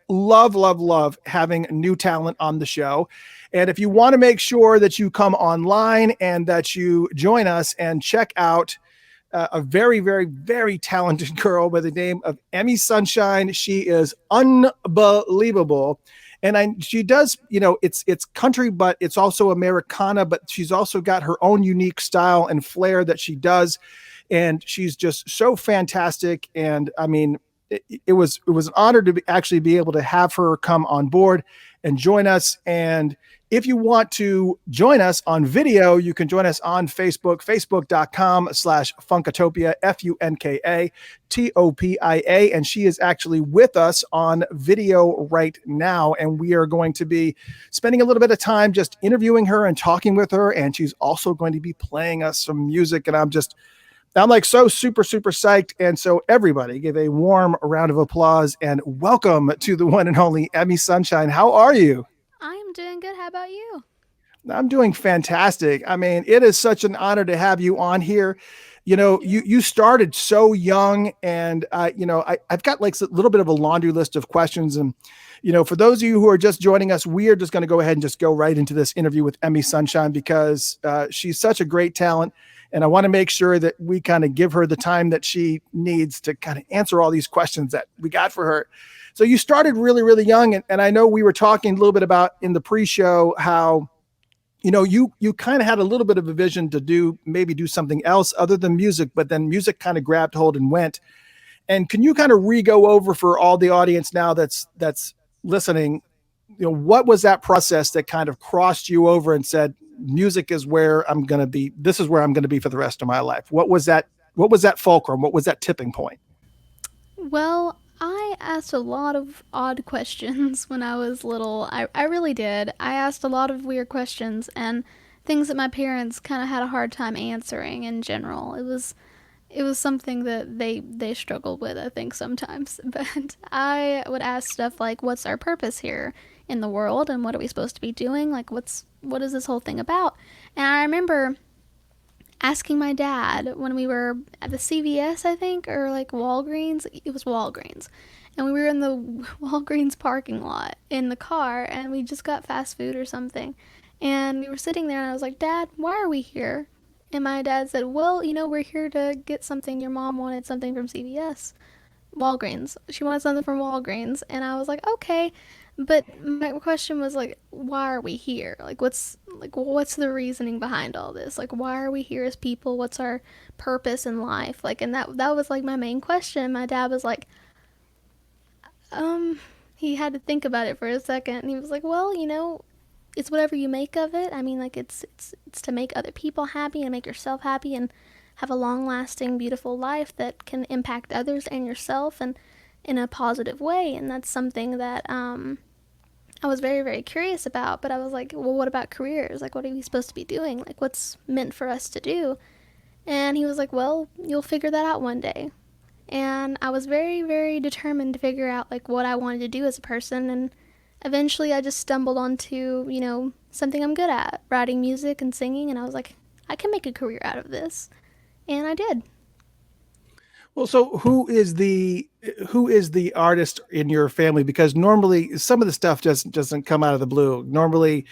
love having new talent on the show. And if you want to make sure that you come online and that you join us and check out a very talented girl by the name of EmiSunshine. She is unbelievable. And she does, it's country, but it's also Americana, but she's also got her own unique style and flair that she does. And she's just so fantastic. And I mean, it was an honor to actually be able to have her come on board and join us. And if you want to join us on video, you can join us on Facebook, facebook.com/Funkatopia, Funkatopia. And she is actually with us on video right now. And we are going to be spending a little bit of time just interviewing her and talking with her. And she's also going to be playing us some music. And I'm like so super psyched. And so everybody give a warm round of applause and welcome to the one and only EmiSunshine. How are you? I am doing good. How about you? I'm doing fantastic. I mean, it is such an honor to have you on here. You started so young, and I've got like a little bit of a laundry list of questions. And for those of you who are just joining us, we are just going to go ahead and just go right into this interview with EmiSunshine because she's such a great talent. And I want to make sure that we kind of give her the time that she needs to kind of answer all these questions that we got for her. So you started really young. And I know we were talking a little bit about in the pre-show how, you kind of had a little bit of a vision to maybe do something else other than music, but then music kind of grabbed hold and went. And can you kind of re-go over for all the audience now that's listening, what was that process that kind of crossed you over and said, music is where I'm going to be. This is where I'm going to be for the rest of my life. What was that fulcrum? What was that tipping point? Well, I asked a lot of odd questions when I was little. I really did. I asked a lot of weird questions and things that my parents kind of had a hard time answering in general. It was something that they struggled with, I think, sometimes. But I would ask stuff like, what's our purpose here in the world and what are we supposed to be doing? Like, what is this whole thing about? And I remember asking my dad when we were at the CVS, I think, or like Walgreens. It was Walgreens. And we were in the Walgreens parking lot in the car and we just got fast food or something. And we were sitting there and I was like, Dad, why are we here? And my dad said, well, we're here to get something. Your mom wanted something from CVS. Walgreens. She wanted something from Walgreens. And I was like, okay. But my question was like, why are we here? What's the reasoning behind all this? Like, why are we here as people? What's our purpose in life? And that was like my main question. My dad was like, he had to think about it for a second. And he was like, well, it's whatever you make of it. I mean, like it's to make other people happy and make yourself happy and have a long-lasting, beautiful life that can impact others and yourself and in a positive way. And that's something that I was very curious about. But I was like, well, what about careers? Like, what are we supposed to be doing? Like, what's meant for us to do? And he was like, well, you'll figure that out one day. And I was very determined to figure out like what I wanted to do as a person. And eventually I just stumbled onto, something I'm good at, writing music and singing. And I was like, I can make a career out of this. And I did. Well, so who is the artist in your family? Because normally some of the stuff just doesn't come out of the blue. Normally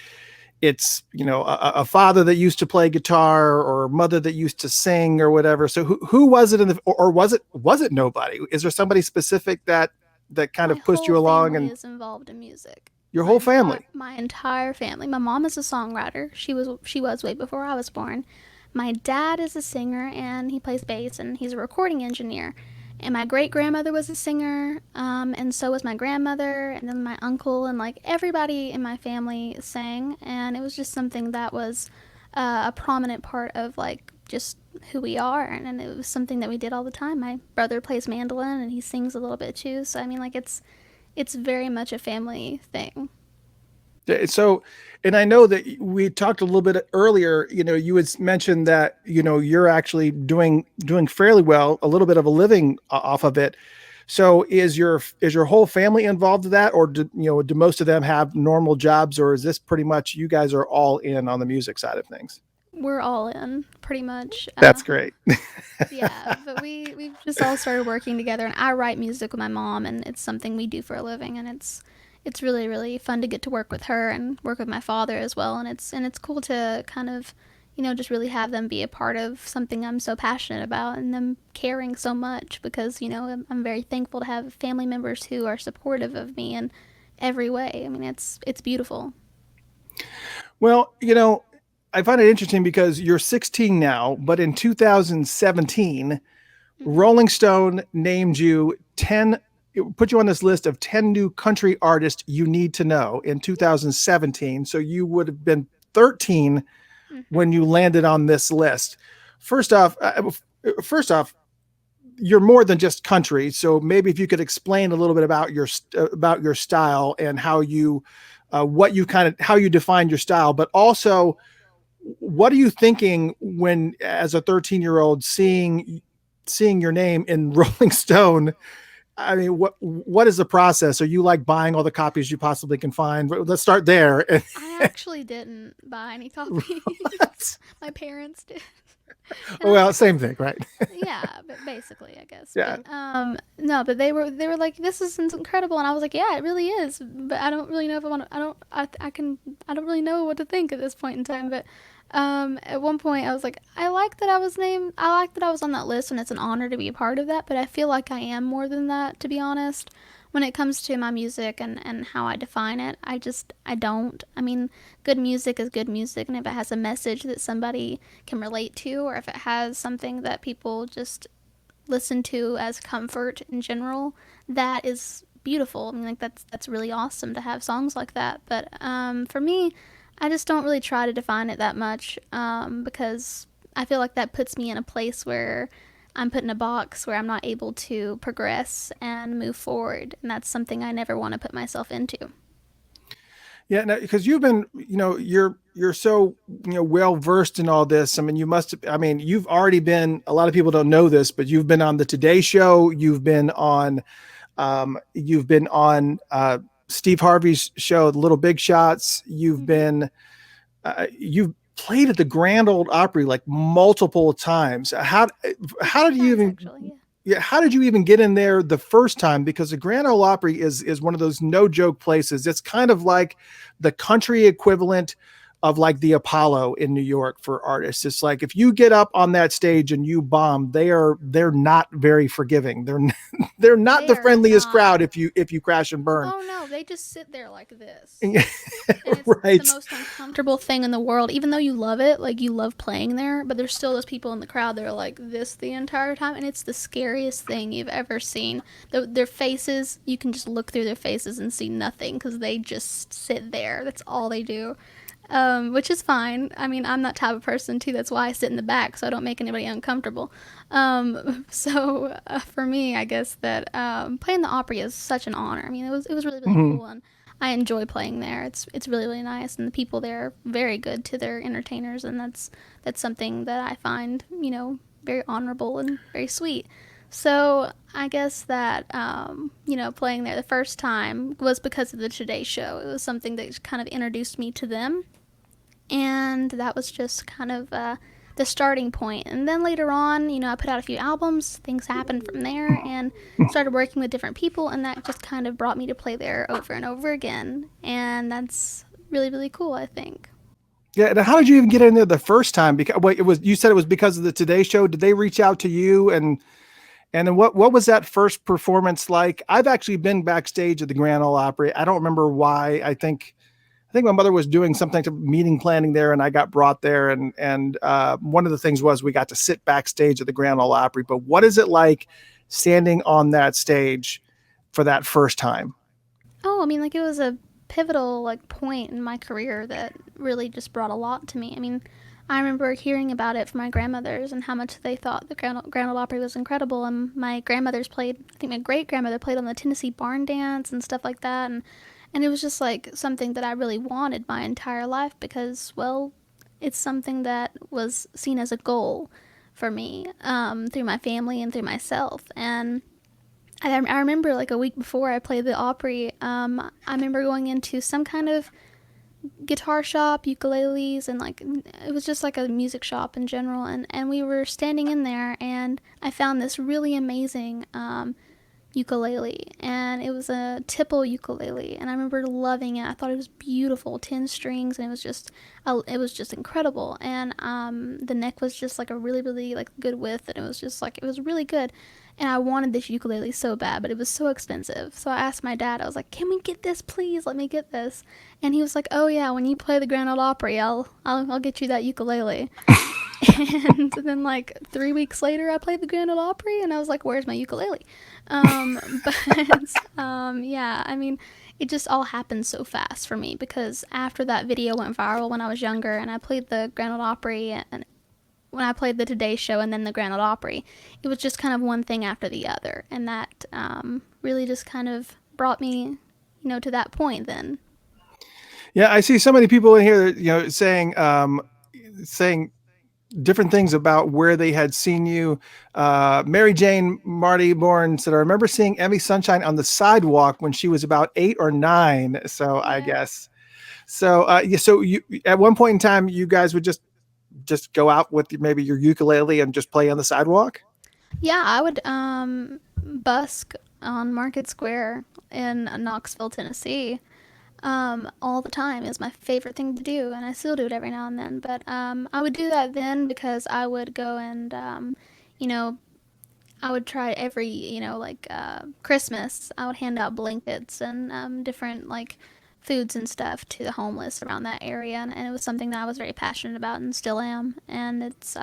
it's, a father that used to play guitar or a mother that used to sing or whatever. So who was it or was it nobody? Is there somebody specific that kind My of pushed whole you along family and is involved in music. your whole family? My entire family. My mom is a songwriter. She was way before I was born. My dad is a singer and he plays bass and he's a recording engineer. And my great grandmother was a singer, and so was my grandmother, and then my uncle, and like everybody in my family sang. And it was just something that was a prominent part of like just who we are, and it was something that we did all the time. My brother plays mandolin and he sings a little bit too. So I mean, like it's very much a family thing. So, and I know that we talked a little bit earlier, you had mentioned that, you're actually doing fairly well, a little bit of a living off of it. So is your whole family involved in that, or do most of them have normal jobs, or is this pretty much you guys are all in on the music side of things? we're all in pretty much. That's great. Yeah, but we've just all started working together, and I write music with my mom, and it's something we do for a living, and it's really really fun to get to work with her and work with my father as well, and it's cool to kind of just really have them be a part of something I'm so passionate about and them caring so much because I'm very thankful to have family members who are supportive of me in every way. I mean, it's beautiful. Well, I find it interesting because you're 16 now, but in 2017, Hmm. Rolling Stone named you 10, it put you on this list of 10 new country artists you need to know in 2017. So you would have been 13 Hmm. when you landed on this list. First off, first off, you're more than just country. So maybe if you could explain a little bit about your style and how you what you kind of how you define your style, but also what are you thinking when as a 13-year-old seeing your name in Rolling Stone? I mean, what is the process? Are you like buying all the copies you possibly can find? Let's start there. I actually didn't buy any copies. My parents did. And I was Well, like, same thing, right? yeah, but basically, I guess. Yeah. But no, but they were like, this is incredible, and I was like, yeah, it really is. But I don't really know if I want to. I don't. I can. I don't really know what to think at this point in time. But at one point, I was like, I like that I was named. I like that I was on that list, and it's an honor to be a part of that. But I feel like I am more than that, to be honest. When it comes to my music and how I define it, I don't. I mean, good music is good music, and if it has a message that somebody can relate to, or if it has something that people just listen to as comfort in general, that is beautiful. I mean, like that's really awesome to have songs like that. But for me, I just don't really try to define it that much because I feel like that puts me in a place where I'm put in a box where I'm not able to progress and move forward, and that's something I never want to put myself into. Yeah, no, because you've been, you're so, well versed in all this. I mean, I mean, you've already been, a lot of people don't know this, but you've been on the Today Show, you've been on Steve Harvey's show, The Little Big Shots. Mm-hmm. You've played at the Grand Old Opry like multiple times. A How few did you times even actually, yeah. yeah, how did you even get in there the first time? Because the Grand Ole Opry is one of those no joke places. It's kind of like the country equivalent of like the Apollo in New York for artists. It's like if you get up on that stage and you bomb, they're not very forgiving. They're not They the are friendliest crowd not. if you crash and burn. Oh no, they just sit there like this. And it's the Right. most uncomfortable thing in the world. Even though you love it, like you love playing there, but there's still those people in the crowd that are like this the entire time, and it's the scariest thing you've ever seen. Their faces, you can just look through their faces and see nothing because they just sit there. That's all they do. Which is fine. I mean, I'm that type of person too. That's why I sit in the back so I don't make anybody uncomfortable. So for me, I guess that playing the Opry is such an honor. I mean, it was really really Mhm. cool, and I enjoy playing there. It's really really nice, and the people there are very good to their entertainers, and that's something that I find very honorable and very sweet. So I guess that playing there the first time was because of the Today Show. It was something that kind of introduced me to them, and that was just kind of the starting point. And then later on, I put out a few albums. Things happened from there, and started working with different people, and that just kind of brought me to play there over and over again. And that's really really cool, I think. Yeah, and how did you even get in there the first time? Because wait, it was you said it was because of the Today Show. Did they reach out to you and then what was that first performance like? I've actually been backstage at the Grand Ole Opry. I don't remember why. I think my mother was doing something to meeting planning there, and I got brought there. And one of the things was we got to sit backstage at the Grand Ole Opry. But what is it like standing on that stage for that first time? Oh, I mean, like it was a pivotal like point in my career that really just brought a lot to me. I mean, I remember hearing about it from my grandmothers and how much they thought the Grand Ole Opry was incredible. And my grandmothers played. I think my great grandmother played on the Tennessee Barn Dance and stuff like that. And it was just like something that I really wanted my entire life because, well, it's something that was seen as a goal for me through my family and through myself. And I remember like a week before I played the Opry, I remember going into some kind of guitar shop, ukuleles, and like it was just like a music shop in general. And we were standing in there, and I found this really amazing ukulele, and it was a tipple ukulele, and I remember loving it. I thought it was beautiful, 10 strings, and it was just incredible. And the neck was just like a really like good width, and it was just like it was really good. And I wanted this ukulele so bad, but it was so expensive. So I asked my dad. I was like, "Can we get this, please? Let me get this." And he was like, "Oh yeah, when you play the Grand Ole Opry, I'll get you that ukulele." And then like 3 weeks later, I played the Grand Ole Opry, and I was like, "Where's my ukulele?" Yeah, I mean, it just all happened so fast for me because after that video went viral when I was younger, and I played the Grand Ole Opry, and when I played the Today Show and then the Grand Ole Opry, it was just kind of one thing after the other, and that really just kind of brought me, to that point. Then, Yeah, I see so many people in here, saying different things about where they had seen you. Mary Jane Marty Bourne said, "I remember seeing EmiSunshine on the sidewalk when she was about 8 or 9." So I yeah, guess so. Yeah, so you at one point in time, you guys would just go out with maybe your ukulele and just play on the sidewalk. yeah, I would busk on Market Square in Knoxville, Tennessee, all the time. Is my favorite thing to do, and I still do it every now and then. But I would do that then because I would go and, you know, I would try every, like Christmas, I would hand out blankets and different like foods and stuff to the homeless around that area, and it was something that I was very passionate about and still am, and it's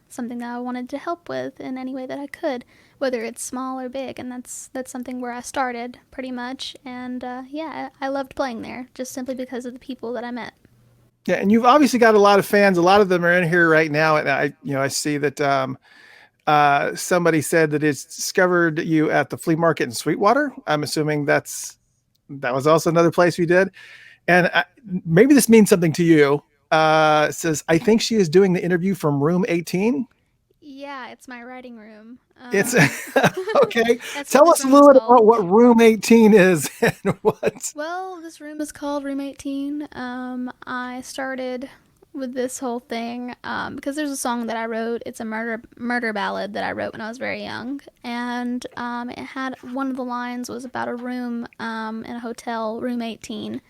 something that I wanted to help with in any way that I could, whether it's small or big, and that's something where I started pretty much, and yeah, I loved playing there just simply because of the people that I met. Yeah, and you've obviously got a lot of fans. A lot of them are in here right now, and I see that somebody said that it's discovered you at the flea market in Sweetwater. I'm assuming that was also another place we did. And maybe this means something to you. It says, I think she is doing the interview from room 18. Yeah, it's my writing room. It's okay. That's what Tell this us a room is little bit called. about what room 18 is and what. Well, this room is called Room 18. I started with this whole thing because there's a song that I wrote. It's a murder ballad that I wrote when I was very young, and it had one of the lines was about a room in a hotel, Room 18,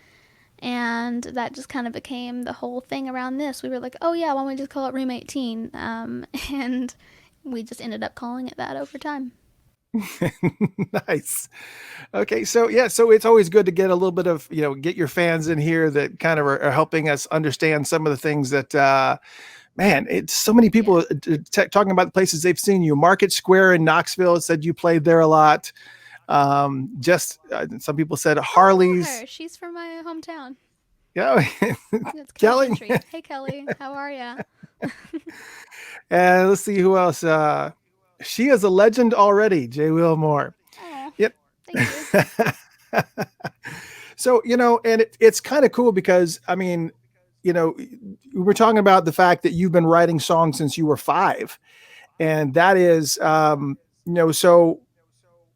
and that just kind of became the whole thing around this. We were like, oh yeah, why don't we just call it Room 18? And we just ended up calling it that over time. Nice. Okay, so yeah, so it's always good to get a little bit of get your fans in here that kind of are helping us understand some of the things that man, it's so many people Yeah. talking about the places they've seen you. Market Square in Knoxville said you played there a lot. Just some people said Oh, I know Harley's. her. She's from my hometown. Yeah, It's Kelly Kelly. Gentry. Hey, Kelly. How are ya? And let's see who else. She is a legend already. Jay Wilmore. Oh, Yep. thank you. So, and it's kind of cool because, I mean, we're talking about the fact that you've been writing songs since you were 5. And that is, so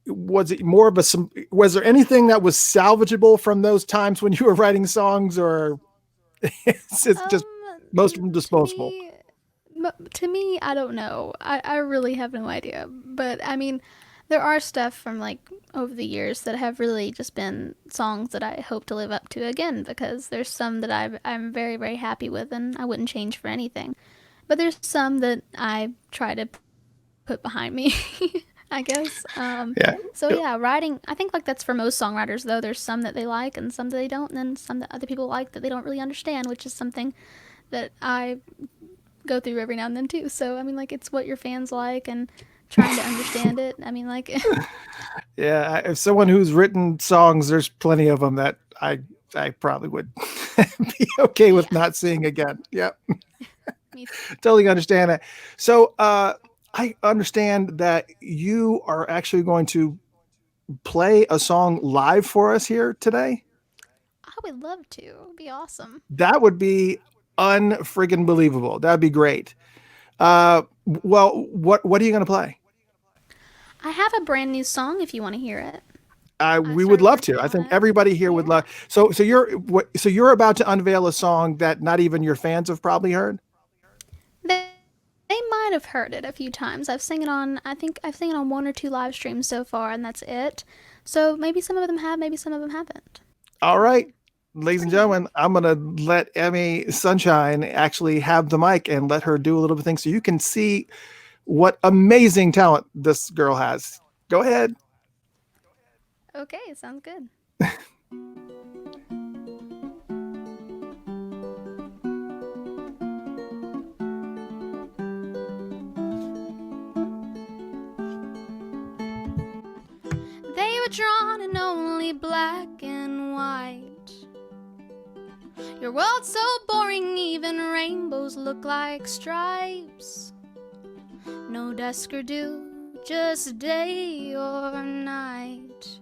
was it more of was there anything that was salvageable from those times when you were writing songs, or it's just most of them To disposable? me, to me, I don't know. I really have no idea. But I mean, there are stuff from like over the years that have really just been songs that I hope to live up to again because there's some that I'm very happy with and I wouldn't change for anything. But there's some that I try to put behind me, I guess. Yeah. So yeah, writing. I think like that's for most songwriters though. There's some that they like and some that they don't, and then some that other people like that they don't really understand, which is something that I go through every now and then too. So I mean, like it's what your fans like and trying to understand it. I mean, like Yeah. If someone who's written songs, there's plenty of them that I probably would be okay with yeah, not seeing again. Yep. me too. Totally understand it. So, I understand that you are actually going to play a song live for us here today. I would love to. It'd be awesome. That would be unfriggin' believable. That'd be great. Well, what are you going to play? I have a brand new song if you want to hear it. I We would started love to. working I on think it. everybody here would Yeah. love. So you're about to unveil a song that not even your fans have probably heard. They might have heard it a few times. I think I've seen it on one or two live streams so far, and that's it. So maybe some of them have, maybe some of them haven't. All So right, it's ladies and pretty neat. gentlemen, I'm gonna let Emmy Sunshine actually have the mic and let her do a little bit of things so you can see what amazing talent this girl has. Go ahead. Okay, sounds good. They were drawn in only black and white. Your world's so boring, even rainbows look like stripes. No dusk or dew, just day or night.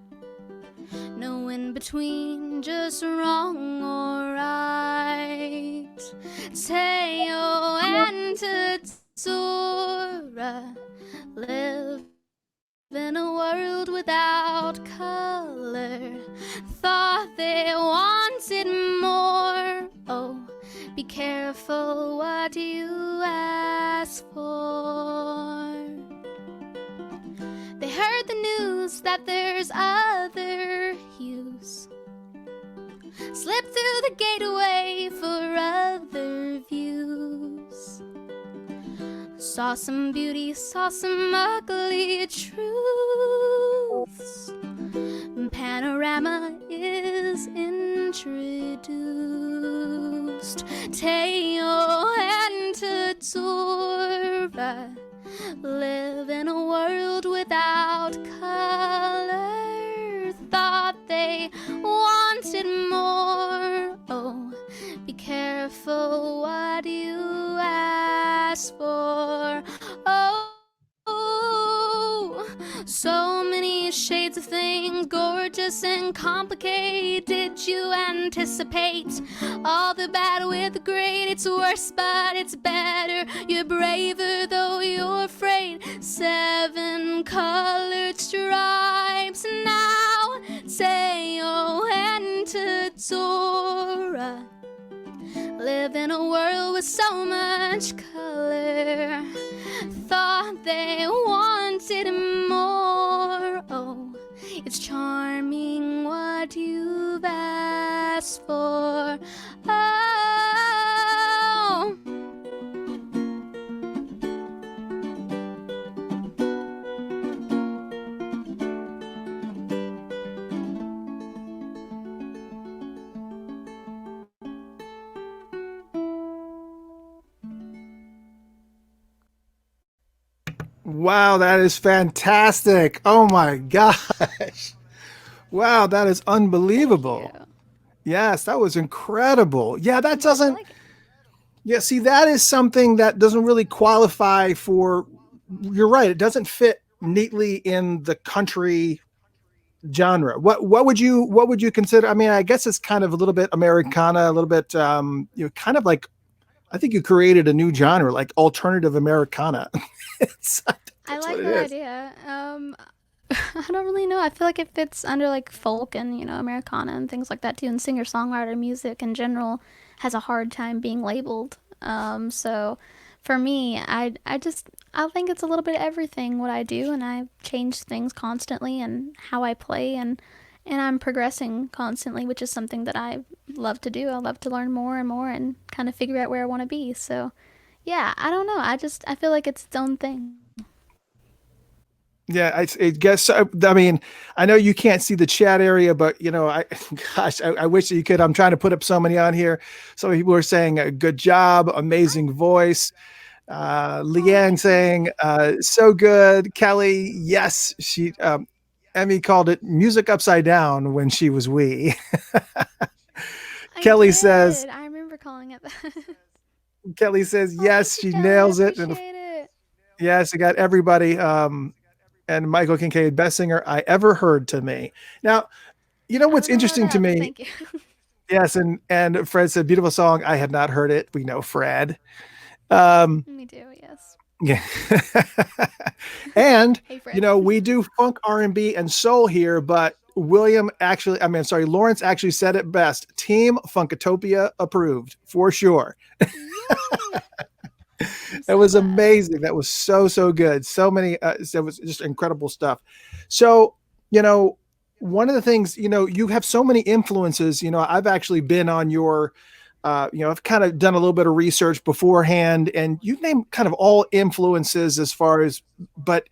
No in between, just wrong or right. Teo and Tsura live in a world without color. Thought they wanted more. Oh, be careful what you ask for. They heard the news that there's other hues. Slip through the gateway for other views. Saw some beauty, saw some ugly truths. Panorama is introduced. Teo and Tsura live in a world without color. Thought they wanted more. Oh, be careful what you ask for. Oh, so many shades of things, gorgeous and complicated. Did you anticipate all the bad with the great? It's worse, but it's better. You're braver, though you're afraid. 7 colored stripes now. Teo and Tsura live in a world with so much color. Thought they wanted more. Oh, it's charming what you've asked for. Oh. Wow, that is fantastic. Oh my gosh. Wow, that is Thank you. unbelievable. Yes, that was incredible. Yeah, I'm that glad you doesn't, like it. yeah, see, that is something that doesn't really qualify for, you're right, it doesn't fit neatly in the country genre. What would you consider? I mean, I guess it's kind of a little bit Americana, a little bit kind of like I think you created a new genre, like alternative Americana. I think I that's what like it that is. idea. I don't really know. I feel like it fits under like folk and Americana and things like that too. And singer songwriter music in general has a hard time being labeled. So for me, I think it's a little bit of everything what I do, and I change things constantly and how I play and I'm progressing constantly, which is something that I love to do. I love to learn more and more and kind of figure out where I want to be. So yeah, I don't know. I feel like it's its own thing. Yeah, I guess. I mean, I know you can't see the chat area, but gosh, I wish that you could. I'm trying to put up so many on here. So people are saying, "Good job, amazing voice." Oh, Leanne thank you. saying, "So good." Kelly, yes, Emmy called it music upside down when she was wee. I Kelly says, did. I remember calling it that. Kelly says, Oh, thank yes, you, she Kelly. I nails it. And appreciate it. yes, I got everybody. And Michael Kincaid, best singer I ever heard to me. Now, you know I what's don't know about interesting to that, but me? thank you. Yes, and Fred said, beautiful song. I had not heard it. We know Fred. Um, Me too, yes. yeah. And Hey, Fred. we do funk R&B and soul here, but Lawrence actually said it best. Team Funkatopia approved for sure. Yay! I'm It so was glad. amazing. That was so, so good. So many, it was just incredible stuff. So, you know, one of the things, you have so many influences. I've actually been on your, I've kind of done a little bit of research beforehand, and you've named kind of all influences as far as, but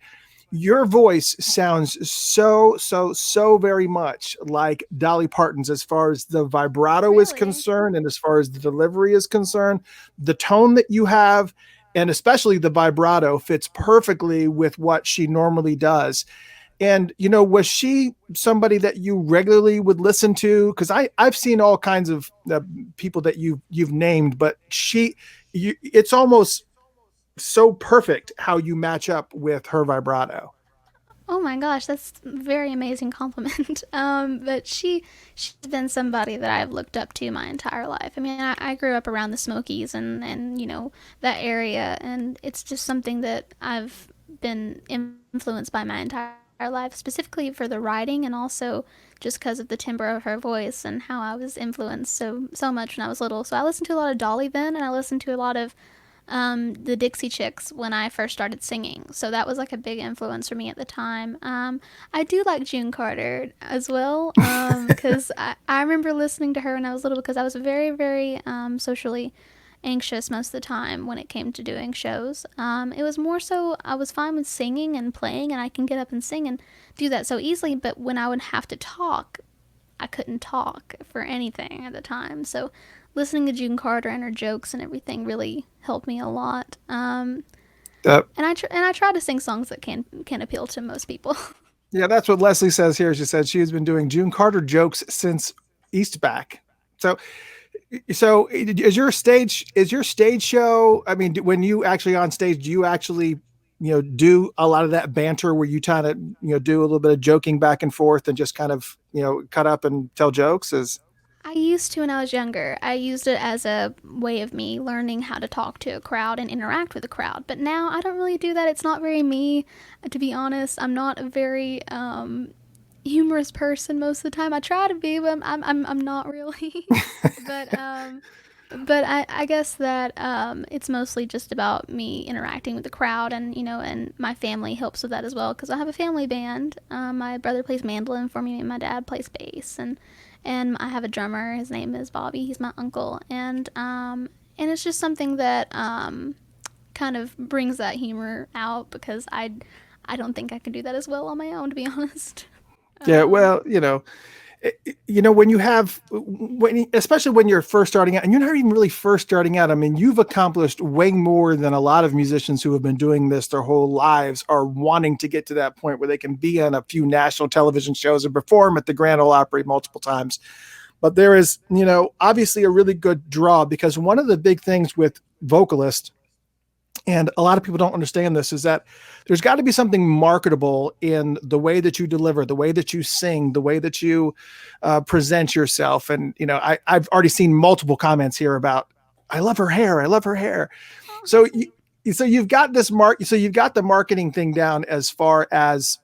your voice sounds so, so, so very much like Dolly Parton's as far as the vibrato is Really? concerned and as far as the delivery is concerned. The tone that you have, and especially the vibrato, fits perfectly with what she normally does. And was she somebody that you regularly would listen to? Because I've seen all kinds of people that you've named, but it's almost so perfect how you match up with her vibrato. Oh my gosh, that's a very amazing compliment. But she's been somebody that I've looked up to my entire life. I mean, I grew up around the Smokies and that area, and it's just something that I've been influenced by my entire life, specifically for the writing and also just because of the timbre of her voice and how I was influenced so much when I was little. So I listened to a lot of Dolly then, and I listened to a lot of the Dixie Chicks when I first started singing. So that was like a big influence for me at the time. I do like June Carter as well because I remember listening to her when I was little because I was very, very socially anxious most of the time when it came to doing shows. It was more so I was fine with singing and playing, and I can get up and sing and do that so easily. But when I would have to talk, I couldn't talk for anything at the time. So listening to June Carter and her jokes and everything really helped me a lot. Uh, And I try to sing songs that can appeal to most people. yeah, that's what Leslie says here. She said she has been doing June Carter jokes since Eastback. So, so is your stage show? I mean, when you actually on stage, do you actually do a lot of that banter where you kind of do a little bit of joking back and forth and just kind of cut up and tell jokes? Is I used to when I was younger. I used it as a way of me learning how to talk to a crowd and interact with a crowd. But now I don't really do that. It's not very me, to be honest. I'm not a very humorous person most of the time. I try to be, but I'm not really. but um, but I guess that it's mostly just about me interacting with the crowd, and and my family helps with that as well because I have a family band. My brother plays mandolin for me, and my dad plays bass, and I have a drummer. His name is Bobby. He's my uncle, and it's just something that kind of brings that humor out because I don't think I can do that as well on my own, to be honest. yeah, Um, well, when you have especially when you're first starting out, and you're not even really first starting out. I mean, you've accomplished way more than a lot of musicians who have been doing this their whole lives are wanting to get to that point where they can be on a few national television shows and perform at the Grand Ole Opry multiple times. But there is, obviously a really good draw, because one of the big things with vocalists, and a lot of people don't understand this, is that there's got to be something marketable in the way that you deliver, the way that you sing, the way that you present yourself. And I've already seen multiple comments here about, I love her hair, I love her hair. oh, So that's neat. you've got so you've got the marketing thing down as far as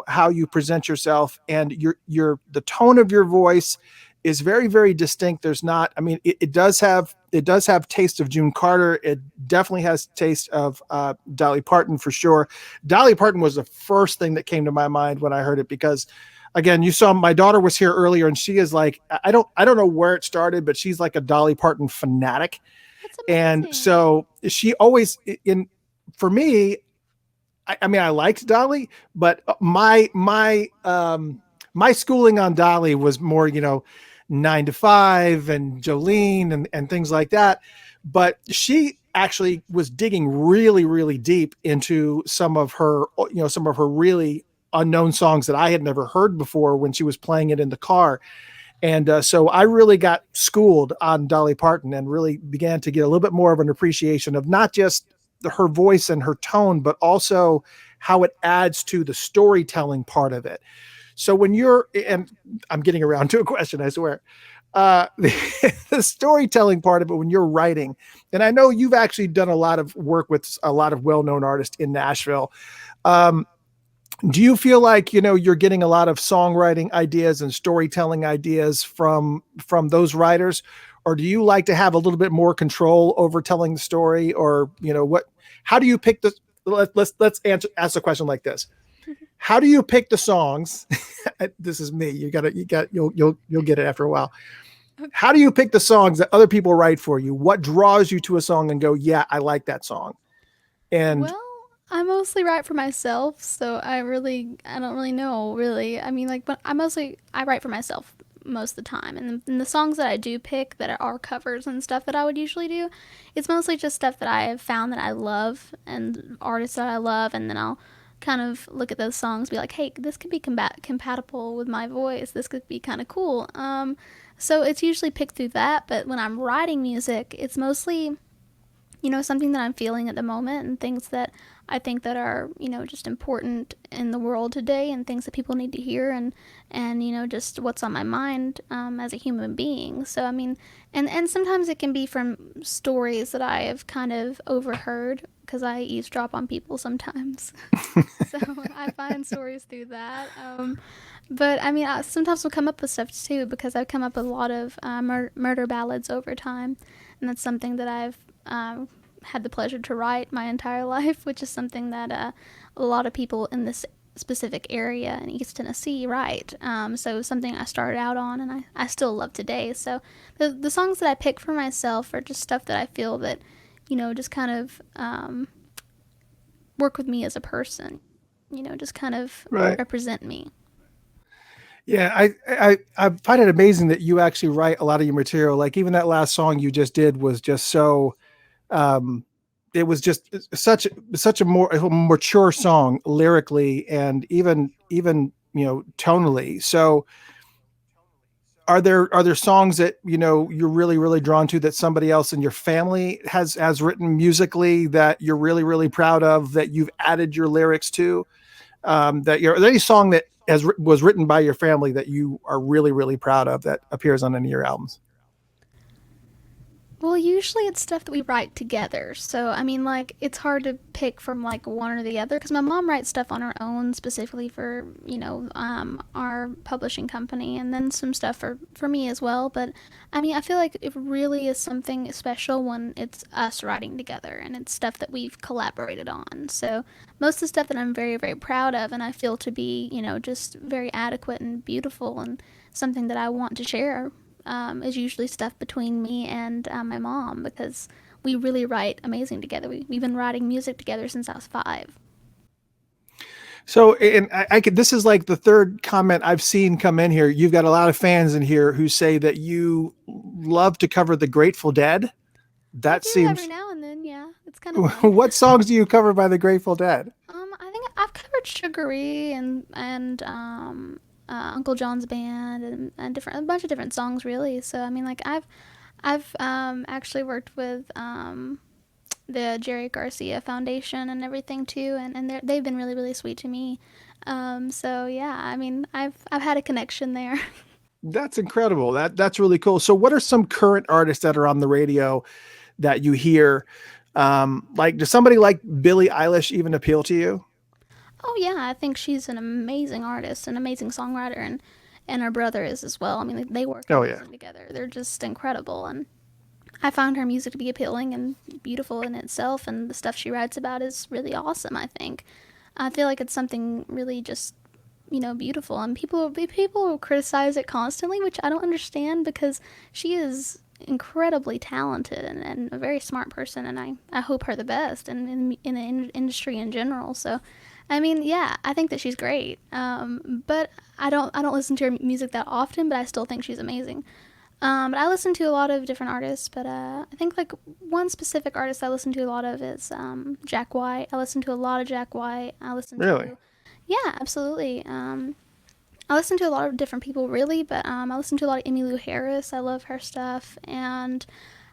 how you present yourself, and the tone of your voice is very, very distinct. There's not, I mean, it does have taste of June Carter. It definitely has taste of Dolly Parton for sure. Dolly Parton was the first thing that came to my mind when I heard it, because again, you saw my daughter was here earlier, and she is like, I don't know where it started, but she's like a Dolly Parton fanatic. That's And amazing. so she always, for me, I mean, I liked Dolly, but my schooling on Dolly was more, 9 to 5 and Jolene and things like that. But she actually was digging really, really deep into some of her really unknown songs that I had never heard before when she was playing it in the car. And so I really got schooled on Dolly Parton and really began to get a little bit more of an appreciation of not just her voice and her tone, but also how it adds to the storytelling part of it. So and I'm getting around to a question, I swear. The storytelling part of it when you're writing, and I know you've actually done a lot of work with a lot of well-known artists in Nashville. Um, Do you feel like, you're getting a lot of songwriting ideas and storytelling ideas from those writers, or do you like to have a little bit more control over telling the story, or, what how do you pick the let's answer ask a question like this. How do you pick the songs? This is me. You'll get it after a while. How do you pick the songs that other people write for you? What draws you to a song and go, "Yeah, I like that song." And Well, I mostly write for myself, so I don't really know really. I mean, like, but I write for myself most of the time, and the songs that I do pick that are covers and stuff that I would usually do, it's mostly just stuff that I have found that I love and artists that I love, and then I'll kind of look at those songs, be like, hey, this could be compatible with my voice. This could be kind of cool. So it's usually picked through that, but when I'm writing music, it's mostly something that I'm feeling at the moment and things that I think that are, just important in the world today and things that people need to hear and just what's on my mind as a human being. So, I mean, and sometimes it can be from stories that I have kind of overheard because I eavesdrop on people sometimes. So I find stories through that. But I mean, I sometimes will come up with stuff too because I've come up with a lot of murder ballads over time, and that's something that I've had the pleasure to write my entire life, which is something that a lot of people in this specific area in East Tennessee write. So something I started out on and I still love today. So the songs that I pick for myself are just stuff that I feel that, just kind of work with me as a person, just kind of right. represent me. Yeah, I find it amazing that you actually write a lot of your material. Like even that last song you just did was just so um it was just such a mature song lyrically and even tonally. So are there songs that you're really drawn to that somebody else in your family has written musically that you're really proud of that you've added your lyrics to? That you're, are there any song that was written by your family that you are really proud of that appears on any of your albums? Well, usually it's stuff that we write together. So, I mean, like, it's hard to pick from, like, one or the other because my mom writes stuff on her own specifically for, our publishing company and then some stuff for me as well. But, I mean, I feel like it really is something special when it's us writing together and it's stuff that we've collaborated on. So, most of the stuff that I'm very proud of and I feel to be, just very adequate and beautiful and something that I want to share is usually stuff between me and my mom because we really write amazing together. We've been writing music together since I was 5. So, and I could, this is like the third comment I've seen come in here. You've got a lot of fans in here who say that you love to cover the Grateful Dead. I That do every seems, now and then, yeah. It's kind of fun. what songs do you cover by the Grateful Dead? I think I've covered Sugary and Uncle John's Band and different a bunch of different songs really. So I mean, like I've actually worked with the Jerry Garcia Foundation and everything too, and they've been really sweet to me. So yeah, I mean, I've had a connection there. That's incredible. That's really cool. So, what are some current artists that are on the radio that you hear? Like, does somebody like Billie Eilish even appeal to you? Oh yeah, I think she's an amazing artist, an amazing songwriter, and her brother is as well. I mean, like, they work Oh yeah. amazing together. They're just incredible, and I found her music to be appealing and beautiful in itself, and the stuff she writes about is really awesome. I think. I feel like it's something really just beautiful, and people criticize it constantly, which I don't understand because she is incredibly talented and a very smart person, and I hope her the best and in the industry in general. So, I mean, yeah, I think that she's great. But I don't listen to her music that often, but I still think she's amazing. But I listen to a lot of different artists, but I think like one specific artist I listen to a lot of is Jack White. I listen to a lot of Jack White. I listen Really? to Yeah, absolutely. I listen to a lot of different people, really, but I listen to a lot of Emmylou Harris. I love her stuff, and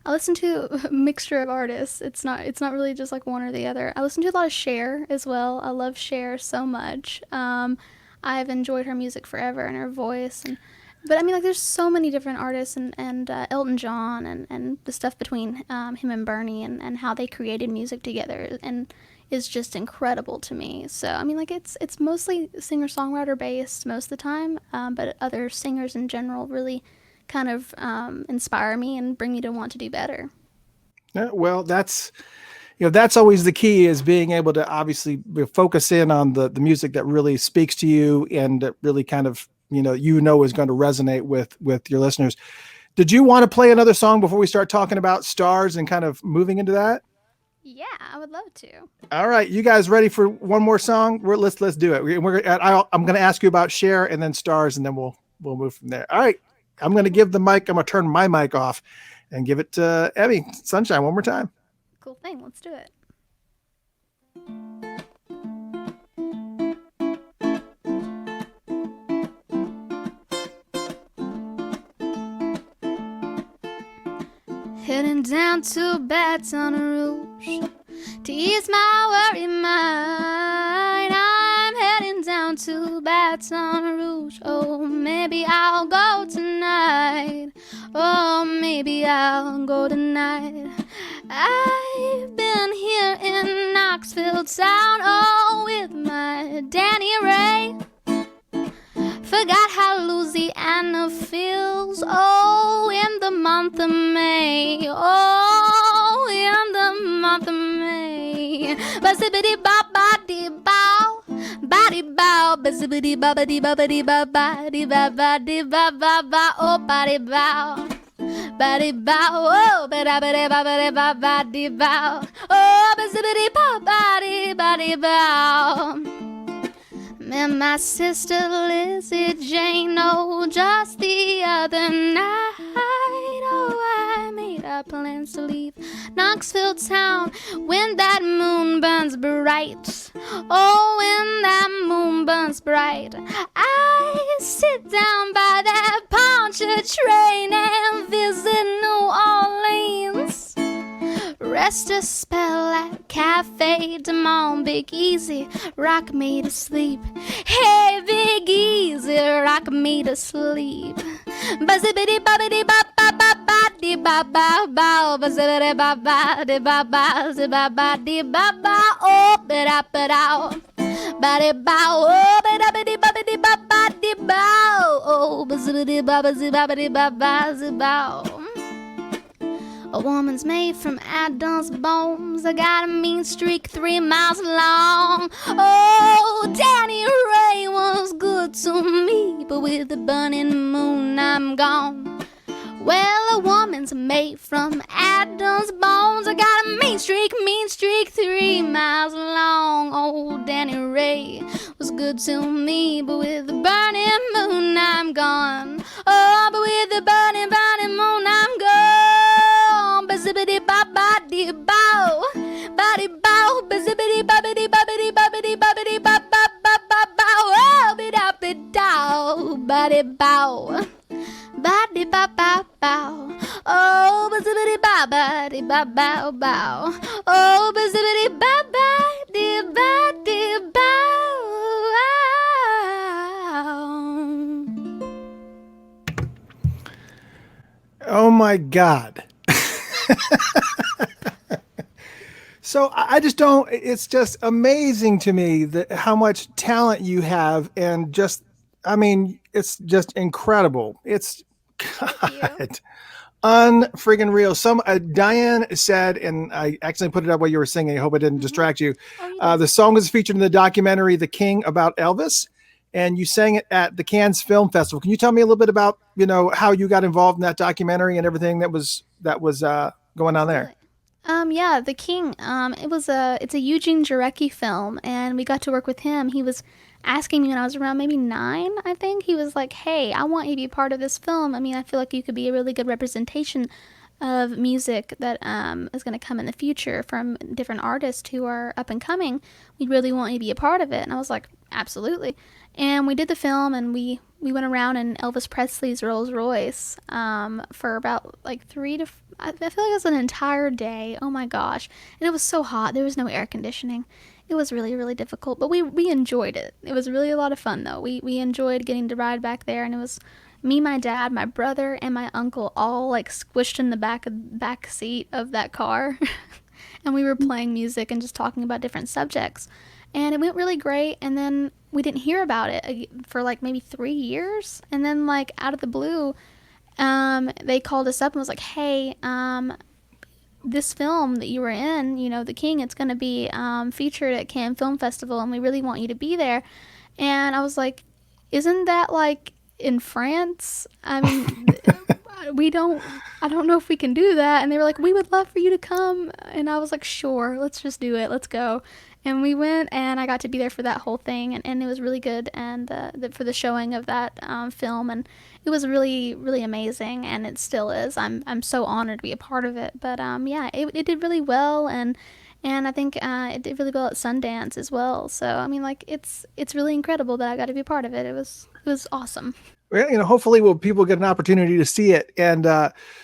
I listen to a mixture of artists. It's not really just like one or the other. I listen to a lot of Cher as well. I love Cher so much. I've enjoyed her music forever and her voice, and but I mean, like, there's so many different artists and Elton John and the stuff between him and Bernie and how they created music together, and is just incredible to me. So I mean, like it's mostly singer songwriter based most of the time, but other singers in general really kind of inspire me and bring me to want to do better. Yeah, well, that's always the key, is being able to obviously focus in on the music that really speaks to you and that really kind of is going to resonate with your listeners. Did you want to play another song before we start talking about stars and kind of moving into that? Yeah, I would love to. All right, you guys ready for one more song? Let's do it. I'm going to ask you about Cher and then stars, and then we'll move from there. All right, I'm going to give the mic. I'm going to turn my mic off and give it to EmiSunshine one more time. Cool thing. Let's do it. Heading down to Baton Rouge to ease my worried mind. I'm heading down to Baton Rouge. Oh, maybe I'll go tonight. Oh, maybe I'll go tonight. I've been here in Knoxville town, oh, with my Danny Ray. Forgot how Louisiana feels, oh, in the month of May, oh, in the month of May. Ba-zibbity ba-ba-dee bow, ba-dee bow, ba-zibbity ba-ba-dee ba-ba-dee ba-ba-dee ba-ba-dee ba-ba-ba, oh, ba-dee bow. Ba-dee bow, oh, ba-da-ba-dee ba-ba-dee ba-ba-dee bow, oh, ba-zibbity ba-ba-dee ba-dee bow. Met my sister Lizzie Jane, oh, just the other night. Oh, I made our plans to leave Knoxville town when that moon burns bright. Oh, when that moon burns bright, I sit down by that Poncha train and visit New Orleans. Rest a spell at Cafe de Mon, Big Easy, rock me to sleep. Hey, Big Easy, rock me to sleep. Ba-zibbity ba-ba-dee ba-ba-ba-ba-dee ba-ba-bow, ba-zibbity ba-ba-dee ba-ba-dee ba-ba-dee ba-ba, oh, ba-da-ba-dow. Ba-dee bow, oh, ba-da-ba-dee ba-ba-dee ba-ba-dee bow, oh, ba-zibbity ba-ba-zee ba-ba-dee ba-ba-zee bow. A woman's made from Adam's bones. I got a mean streak 3 miles long. Oh, Danny Ray was good to me, but with the burning moon I'm gone. Well, a woman's made from Adam's bones. I got a mean streak 3 miles long. Oh, Danny Ray was good to me, but with the burning moon I'm gone. Oh, but with the burning moon I'm gone. Ba-zibbity ba-ba-dee bow, ba-dee bow, ba-zibbity ba-ba-dee ba-ba-dee ba-ba-dee ba-ba-dee ba-ba-ba-ba-bow, oh, be-da-be-dow, ba-dee bow, ba-dee ba-ba-bow, oh, ba-zibbity ba-ba-dee ba-bow-bow, oh, ba-zibbity ba-ba-dee ba-dee bow. Oh my God. So I just don't, it's just amazing to me that how much talent you have, and just, I mean, it's just incredible. It's God, unfreaking real. Diane said, and I accidentally put it up while you were singing. I hope I didn't distract you. The song was featured in the documentary, The King, about Elvis, and you sang it at the Cannes Film Festival. Can you tell me a little bit about, how you got involved in that documentary and everything that was going on there? Yeah, The King. It's a Eugene Jarecki film, and we got to work with him. He was asking me when I was around maybe 9, I think. He was like, "Hey, I want you to be part of this film. I mean, I feel like you could be a really good representation of music that is going to come in the future from different artists who are up and coming. We really want you to be a part of it." And I was like, "Absolutely." And we did the film, and we went around in Elvis Presley's Rolls Royce for about like I feel like it was an entire day. Oh my gosh. And it was so hot. There was no air conditioning. It was really, really difficult, but we enjoyed it. It was really a lot of fun, though. We enjoyed getting to ride back there, and it was me, my dad, my brother, and my uncle all like squished in the back seat of that car. and we were playing music and just talking about different subjects. And it went really great. And then we didn't hear about it for like maybe 3 years. And then, like, out of the blue, they called us up and was like, hey, this film that you were in, you know, The King, it's going to be featured at Cannes Film Festival, and we really want you to be there. And I was like, isn't that like in France? I mean, we don't, I don't know if we can do that. And they were like, we would love for you to come. And I was like, sure, let's just do it. Let's go. And we went, and I got to be there for that whole thing, and it was really good. And for the showing of that film, and it was really, really amazing, and it still is. I'm so honored to be a part of it. But yeah, it did really well, and I think it did really well at Sundance as well. So I mean, like, it's really incredible that I got to be a part of it. It was awesome. Well, hopefully people get an opportunity to see it. And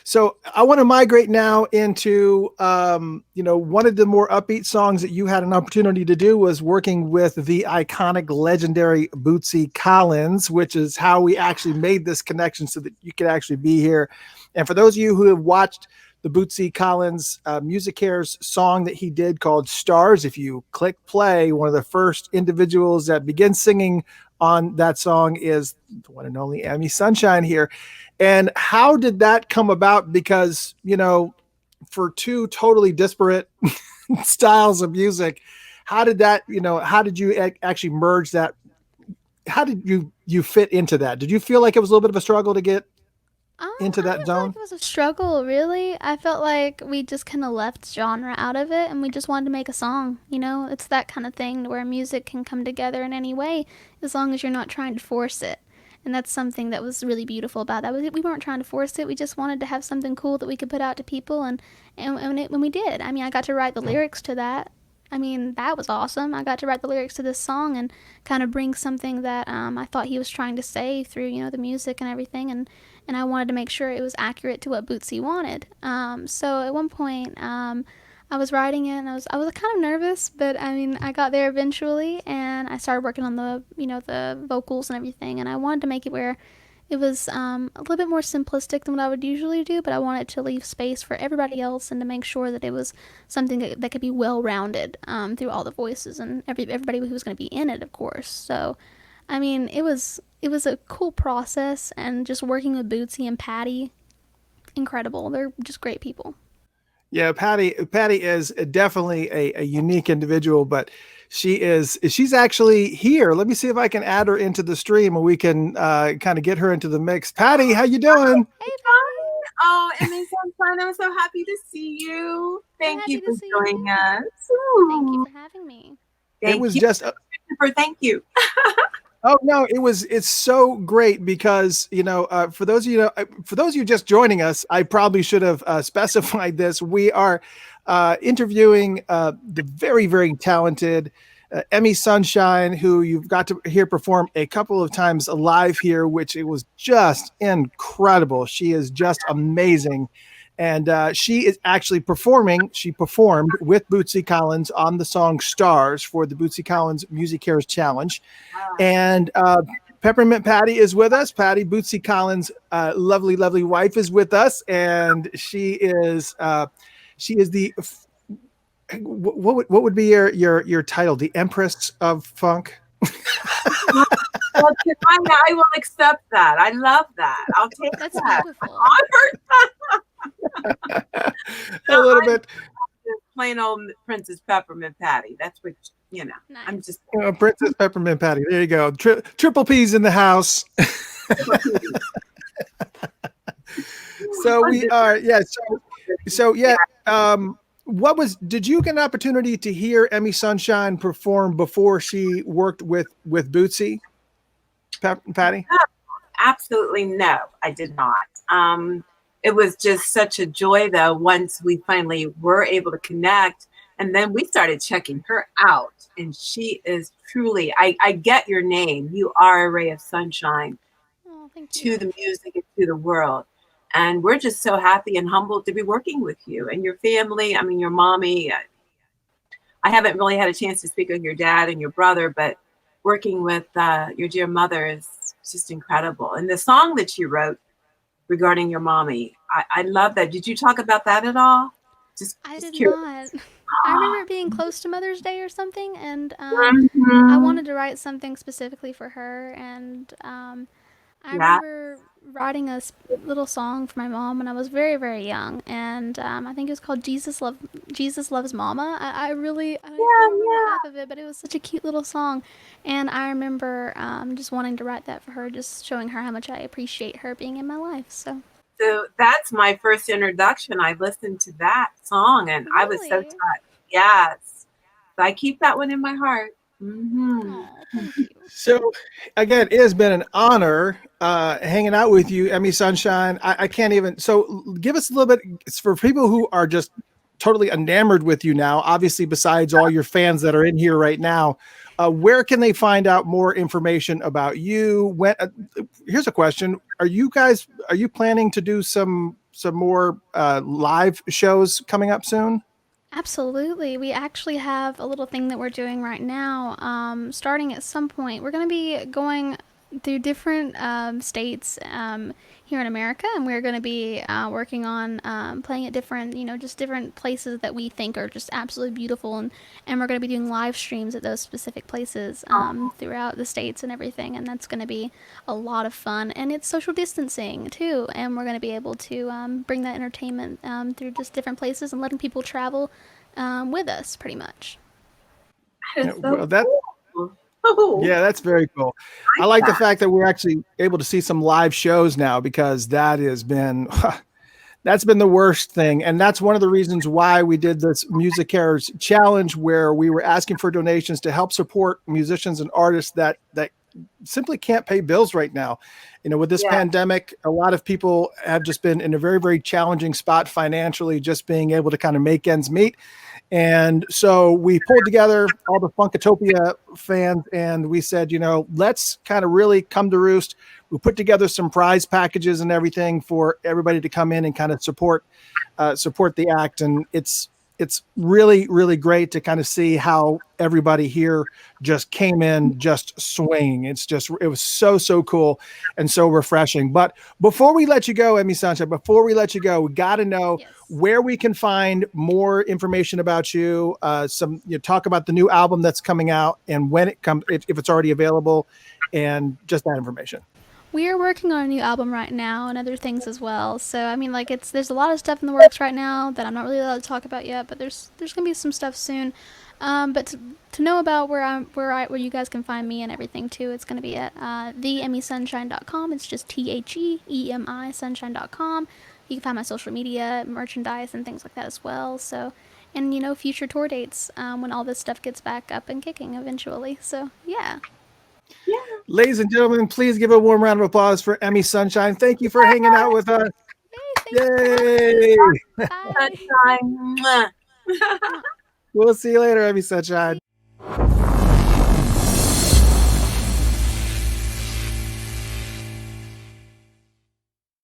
so I want to migrate now into, one of the more upbeat songs that you had an opportunity to do was working with the iconic, legendary Bootsy Collins, which is how we actually made this connection so that you could actually be here. And for those of you who have watched the Bootsy Collins Music Cares song that he did called Stars, if you click play, one of the first individuals that begins singing on that song is the one and only EmiSunshine here. And how did that come about? Because, for two totally disparate styles of music, how did you actually merge that? How did you fit into that? Did you feel like it was a little bit of a struggle to get into I that didn't feel zone? like it was a struggle, really. I felt like we just kind of left genre out of it, and we just wanted to make a song. You know, it's that kind of thing where music can come together in any way, as long as you're not trying to force it. And that's something that was really beautiful about that. We weren't trying to force it. We just wanted to have something cool that we could put out to people, and when we did, I mean, I got to write the lyrics to that. I mean, that was awesome. I got to write the lyrics to this song and kind of bring something that I thought he was trying to say through, the music and everything, and I wanted to make sure it was accurate to what Bootsy wanted. So at one point, I was writing it, and I was kind of nervous, but I mean, I got there eventually, and I started working on the vocals and everything, and I wanted to make it where it was a little bit more simplistic than what I would usually do, but I wanted to leave space for everybody else and to make sure that it was something that could be well rounded through all the voices and everybody who was going to be in it, of course. So, I mean, it was a cool process, and just working with Bootsy and Patty, incredible. They're just great people. Yeah, Patty is definitely a unique individual, but she's actually here. Let me see if I can add her into the stream and we can kind of get her into the mix. Patty, how you doing? Hey, Hi. Patty. Oh, EmiSunshine, I'm so happy to see you. I'm Thank you happy to for see you joining too. us. Thank you Ooh, for having me. It thank was you, just Christopher. Thank you. Oh no, it's so great because for those of you just joining us, I probably should have specified this. We are interviewing the very very talented EmiSunshine, who you've got to hear perform a couple of times live here, which it was just incredible. She is just amazing. And she is actually performing. She performed with Bootsy Collins on the song "Stars" for the Bootsy Collins Music Cares Challenge. And Peppermint Patty is with us. Patty, Bootsy Collins' lovely, lovely wife, is with us, and she is the what would be your title? The Empress of Funk. Well, tonight I will accept that. I love that. I'll take That's that. beautiful. A No, little I'm bit. just plain old Princess Peppermint Patty. That's what I'm Nice. just Princess Peppermint Patty. There you go. Triple P's in the house. So we are, yeah. So yeah. Did you get an opportunity to hear EmiSunshine perform before she worked with Bootsy, Patty? absolutely no, I did not. It was just such a joy though once we finally were able to connect, and then we started checking her out, and she is truly, I get your name. You are a ray of sunshine Oh, thank to you. the music and to the world. And we're just so happy and humbled to be working with you and your family. I mean, your mommy. I haven't really had a chance to speak with your dad and your brother, but working with your dear mother is just incredible. And the song that you wrote regarding your mommy, I love that. Did you talk about that at all? I Just did curious. not. I remember it being close to Mother's Day or something, and I wanted to write something specifically for her, and I Yeah. remember writing a little song for my mom when I was very, very young, and I think it was called Jesus Loves Mama. I don't Yeah. remember Yeah. half of it, but it was such a cute little song, and I remember just wanting to write that for her, just showing her how much I appreciate her being in my life. So So that's my first introduction. I listened to that song and I was so really, touched. Yes. So I keep that one in my heart. Hmm. oh, thank you. So, again, it has been an honor hanging out with you, Emmy Sunshine. I can't even. So, give us a little bit. It's for people who are just totally enamored with you now. Obviously, besides all your fans that are in here right now, where can they find out more information about you? When? Here's a question: Are you planning to do some more live shows coming up soon? Absolutely. We actually have a little thing that we're doing right now. Starting at some point, we're going to be going through different states here in America, and we're going to be working on playing at different, just different places that we think are just absolutely beautiful, and we're going to be doing live streams at those specific places throughout the states and everything, and that's going to be a lot of fun. And it's social distancing too, and we're going to be able to bring that entertainment through just different places and letting people travel with us, pretty much. That Yeah, is so well, that cool. Oh, Yeah, that's very cool. I I like like the that. fact that we're actually able to see some live shows now because that has been that's been the worst thing. And that's one of the reasons why we did this Music Cares challenge where we were asking for donations to help support musicians and artists that simply can't pay bills right now. With this Yeah. pandemic, a lot of people have just been in a very, very challenging spot financially, just being able to kind of make ends meet. And so we pulled together all the Funkatopia fans and we said, let's kind of really come to roost. We put together some prize packages and everything for everybody to come in and kind of support the act. And it's really, really great to kind of see how everybody here just came in just swinging. It was so, so cool and so refreshing. But before we let you go, Emmy Sunshine, before we let you go, we got to know Yes. where we can find more information about you. Talk about the new album that's coming out and when it comes, if it's already available, and just that information. We are working on a new album right now and other things as well. So I mean, like there's a lot of stuff in the works right now that I'm not really allowed to talk about yet. But there's gonna be some stuff soon. But to know about where you guys can find me and everything too, it's gonna be at theemisunshine.com. It's just THEEMI sunshine.com. You can find my social media, merchandise, and things like that as well. So, and future tour dates when all this stuff gets back up and kicking eventually. So yeah. Yeah. Ladies and gentlemen, please give a warm round of applause for Emmy Sunshine. Thank you for hanging out with us. Yay! Thanks for having me. Yay! Bye. Sunshine. Mwah. Mwah. We'll see you later, Emmy Sunshine.